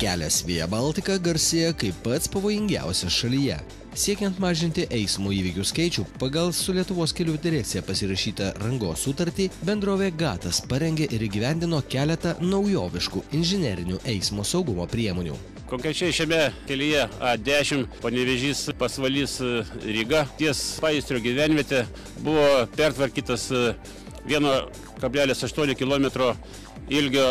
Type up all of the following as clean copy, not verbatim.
Kelias Via Baltica garsėja kaip pats pavojingiausias šalyje. Siekiant mažinti eismo įvykių skaičių, pagal su Lietuvos kelių direkcija pasirašytą rangos sutartį, bendrovė GATAS parengė ir įgyvendino keletą naujoviškų inžinerinių eismo saugumo priemonių. Konkrečiai šiame kelyje A10 Panevėžys Pasvalys Ryga ties Paįstrio gyvenvietė buvo pertvarkytas 1,8 km ilgio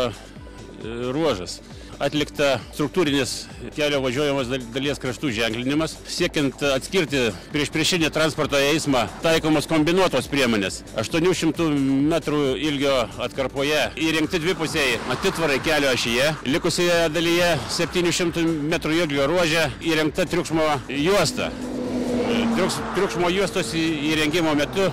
ruožas. Atlikta struktūrinis kelio važiuojamos dalies kraštų ženklinimas, siekiant atskirti priešpriešinį transporto eismą taikomos kombinuotos priemonės. 800 metrų ilgio atkarpoje įrengti dvipusiai atitvarai kelio ašyje, likusioje dalyje 700 metrų ilgio ruože įrengta triukšmo juosta. Triukšmo juostos įrengimo metu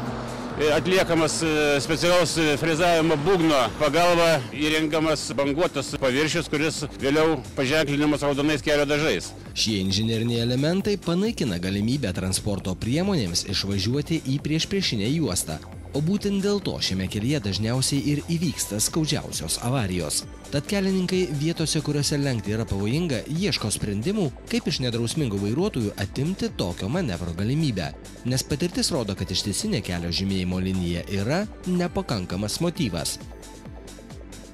atliekamas specialaus frezavimo būgno pagalba įrengiamas banguotas paviršius, kuris vėliau paženklinamas raudonais kelio dažais. Šie inžineriniai elementai panaikina galimybę transporto priemonėms išvažiuoti į priešpriešinę juostą. O būtent dėl to šiame kelyje dažniausiai ir įvyksta skaudžiausios avarijos. Tad kelininkai vietose, kuriuose lenkti yra pavojinga, ieško sprendimų, kaip iš nedrausmingų vairuotojų atimti tokio manevro galimybę. Nes patirtis rodo, kad ištisinė kelio žymėjimo linija yra nepakankamas motyvas.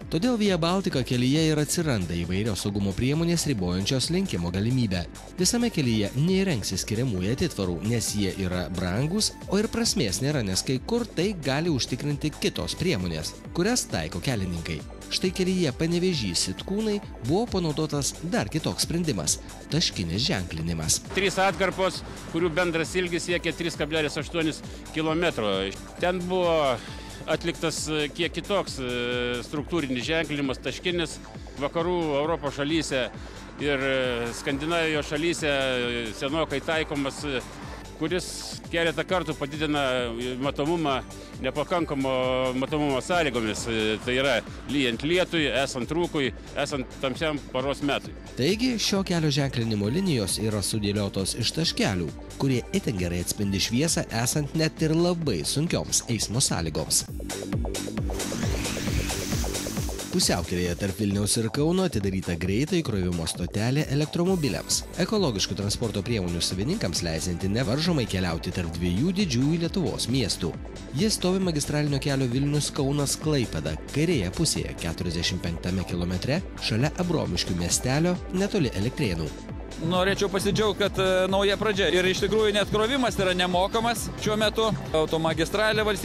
Todėl Via Baltica kelyje ir atsiranda įvairios saugumo priemonės ribojančios lenkimo galimybę. Visame kelyje neįrengsi skiriamųjų atitvarų, nes jie yra brangus, o ir prasmės nėra, nes kai kur tai gali užtikrinti kitos priemonės, kurias taiko kelininkai. Štai kelyje Panevėžys Sitkūnai buvo panaudotas dar kitoks sprendimas – taškinis ženklinimas. 3 atkarpos, kurių bendras ilgis siekia 3,8 km. Ten buvo atliktas kiek kitoks struktūrinis ženklinimas, taškinis. Vakarų Europos šalyse ir Skandinavijos šalyse senokai taikomas, kuris keletą kartų padidina matomumą nepakankamo matomumo sąlygomis. Tai yra lyjant lietui, esant rūkui, esant tamsiam paros metui. Taigi šio kelio ženklinimo linijos yra sudėliotos iš taškelių, kurie itin gerai atspindi šviesą esant net ir labai sunkioms eismo sąlygoms. Pusiaukelėje tarp Vilniaus ir Kauno atidaryta greito įkrovimo stotelė elektromobiliams. Ekologiškų transporto priemonių savininkams leisinti nevaržomai keliauti tarp dviejų didžiųjų Lietuvos miestų. Jis stovi magistralinio kelio Vilnius-Kaunas Klaipėda, kairėje pusėje 45 kilometre, šalia Abromiškių miestelio, netoli Elektrėnų. Norėčiau pasidžiaugti, kad nauja pradžia ir iš tikrųjų net krovimas yra nemokamas šiuo metu. Automagistralė valstybė